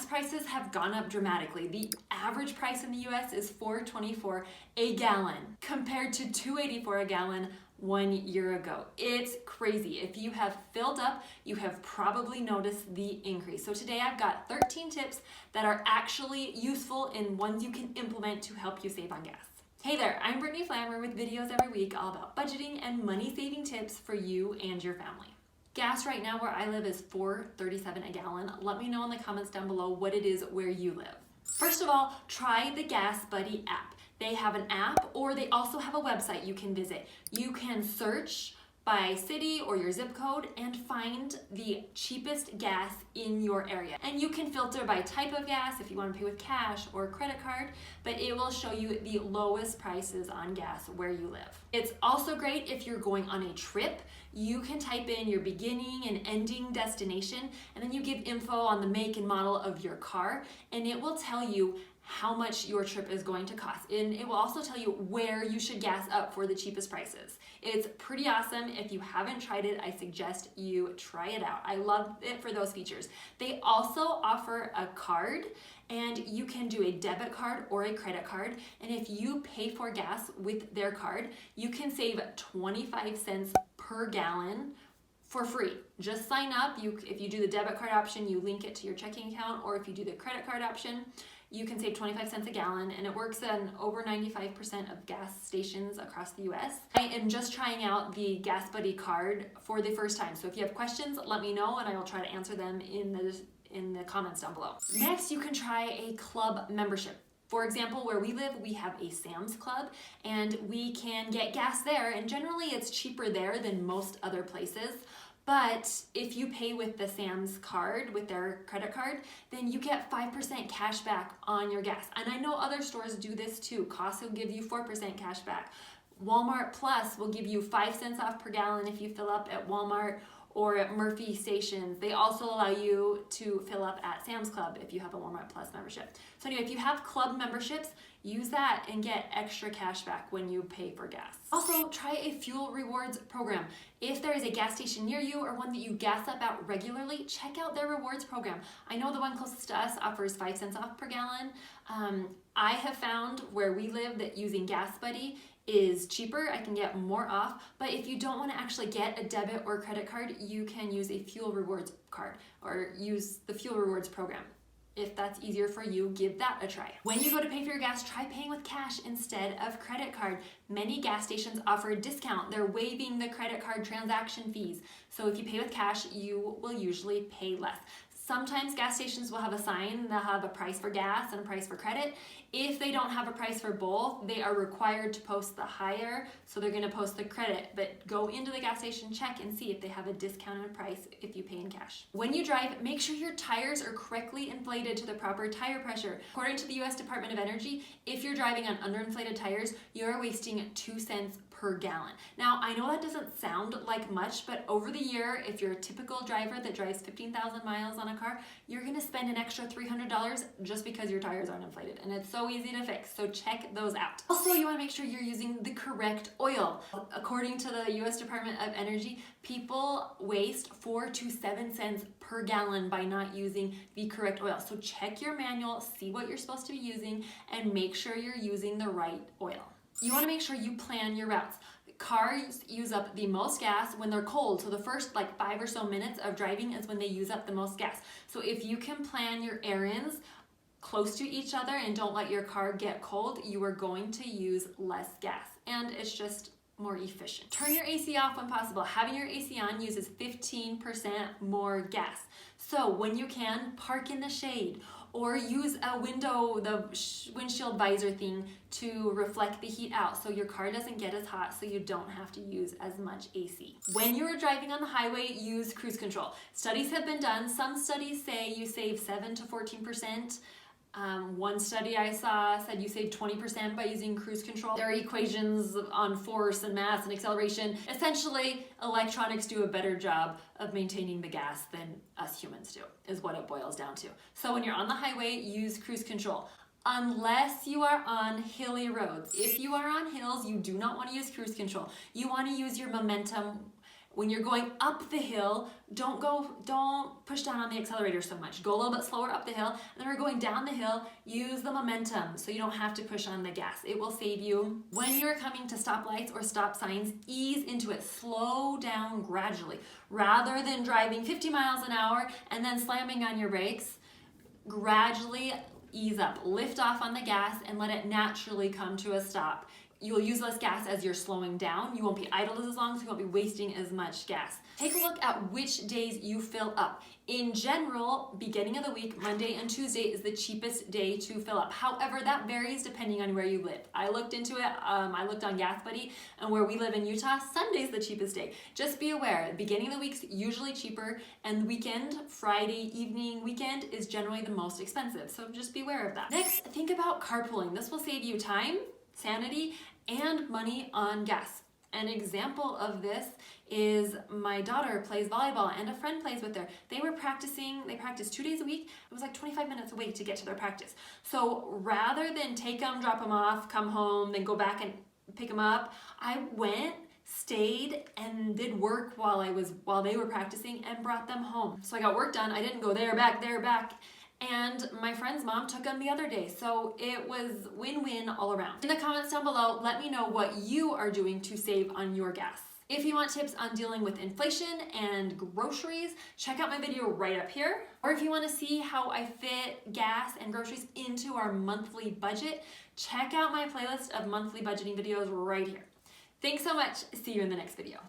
Gas prices have gone up dramatically. The average price in the US is $4.24 a gallon compared to $2.84 a gallon 1 year ago. It's crazy. If you have filled up, you have probably noticed the increase. So today I've got 13 tips that are actually useful and ones you can implement to help you save on gas. Hey there, I'm Brittany Flammer with videos every week all about budgeting and money saving tips for you and your family. Gas right now where I live is $4.37 a gallon. Let me know in the comments down below what it is where you live. First of all, try the GasBuddy app. They have an app or they also have a website you can visit. You can search by city or your zip code and find the cheapest gas in your area. And you can filter by type of gas if you want to pay with cash or credit card, but it will show you the lowest prices on gas where you live. It's also great if you're going on a trip. You can type in your beginning and ending destination, and then you give info on the make and model of your car, and it will tell you how much your trip is going to cost. And it will also tell you where you should gas up for the cheapest prices. It's pretty awesome. If you haven't tried it, I suggest you try it out. I love it for those features. They also offer a card, and you can do a debit card or a credit card. And if you pay for gas with their card, you can save 25 cents per gallon for free. Just sign up. If you do the debit card option, you link it to your checking account, or if you do the credit card option, you can save 25 cents a gallon, and it works in over 95% of gas stations across the US. I am just trying out the GasBuddy card for the first time. So if you have questions, let me know and I will try to answer them in the comments down below. Next, you can try a club membership. For example, where we live, we have a Sam's Club and we can get gas there, and generally it's cheaper there than most other places. But if you pay with the Sam's card, with their credit card, then you get 5% cash back on your gas. And I know other stores do this too. Costco will give you 4% cash back. Walmart Plus will give you 5 cents off per gallon if you fill up at Walmart or at Murphy stations. They also allow you to fill up at Sam's Club if you have a Walmart Plus membership. So anyway, if you have club memberships, use that and get extra cash back when you pay for gas. Also, try a fuel rewards program. If there is a gas station near you or one that you gas up at regularly, check out their rewards program. I know the one closest to us offers 5 cents off per gallon. I have found where we live that using GasBuddy is cheaper. I can get more off, but if you don't want to actually get a debit or credit card, you can use a fuel rewards card or use the fuel rewards program. If that's easier for you, give that a try. When you go to pay for your gas, try paying with cash instead of credit card. Many gas stations offer a discount. They're waiving the credit card transaction fees. So if you pay with cash, you will usually pay less. Sometimes gas stations will have a sign, they'll have a price for gas and a price for credit. If they don't have a price for both, they are required to post the higher, so they're gonna post the credit. But go into the gas station, check and see if they have a discounted price if you pay in cash. When you drive, make sure your tires are correctly inflated to the proper tire pressure. According to the US Department of Energy, if you're driving on underinflated tires, you're wasting 2 cents per gallon. Now, I know that doesn't sound like much, but over the year, if you're a typical driver that drives 15,000 miles on a car, you're gonna spend an extra $300 just because your tires aren't inflated. And it's so easy to fix, so check those out. Also, you wanna make sure you're using the correct oil. According to the US Department of Energy, people waste 4 to 7 cents per gallon by not using the correct oil. So check your manual, see what you're supposed to be using, and make sure you're using the right oil. You want to make sure you plan your routes. Cars use up the most gas when they're cold, so the first 5 or so minutes of driving is when they use up the most gas. So if you can plan your errands close to each other and don't let your car get cold, you are going to use less gas, and it's just more efficient. Turn your AC off when possible. Having your AC on uses 15% more gas. So when you can, park in the shade or use a window, the windshield visor thing to reflect the heat out so your car doesn't get as hot, so you don't have to use as much AC. When you're driving on the highway, use cruise control. Studies have been done. Some studies say you save 7 to 14%. One study I saw said you save 20% by using cruise control. There are equations on force and mass and acceleration. Essentially, electronics do a better job of maintaining the gas than us humans do, is what it boils down to. So when you're on the highway, use cruise control. Unless you are on hilly roads. If you are on hills, you do not want to use cruise control. You want to use your momentum When you're going up the hill, don't push down on the accelerator so much. Go a little bit slower up the hill. And then we're going down the hill, use the momentum so you don't have to push on the gas. It will save you. When you're coming to stoplights or stop signs, ease into it. Slow down gradually. Rather than driving 50 miles an hour and then slamming on your brakes, gradually ease up. Lift off on the gas and let it naturally come to a stop. You'll use less gas as you're slowing down. You won't be idle as long, so you won't be wasting as much gas. Take a look at which days you fill up. In general, beginning of the week, Monday and Tuesday is the cheapest day to fill up. However, that varies depending on where you live. I looked into it, I looked on GasBuddy, and where we live in Utah, Sunday's the cheapest day. Just be aware, the beginning of the week's usually cheaper, and weekend, Friday evening, weekend is generally the most expensive. So just be aware of that. Next, think about carpooling. This will save you time, sanity, and money on gas. An example of this is my daughter plays volleyball and a friend plays with her. They practice 2 days a week. It was like 25 minutes away to get to their practice. So rather than take them, drop them off, come home, then go back and pick them up, I went, stayed, and did work while they were practicing and brought them home. So I got work done. I didn't go there, back. And my friend's mom took them the other day. So it was win-win all around. In the comments down below, let me know what you are doing to save on your gas. If you want tips on dealing with inflation and groceries, check out my video right up here. Or if you want to see how I fit gas and groceries into our monthly budget, check out my playlist of monthly budgeting videos right here. Thanks so much. See you in the next video.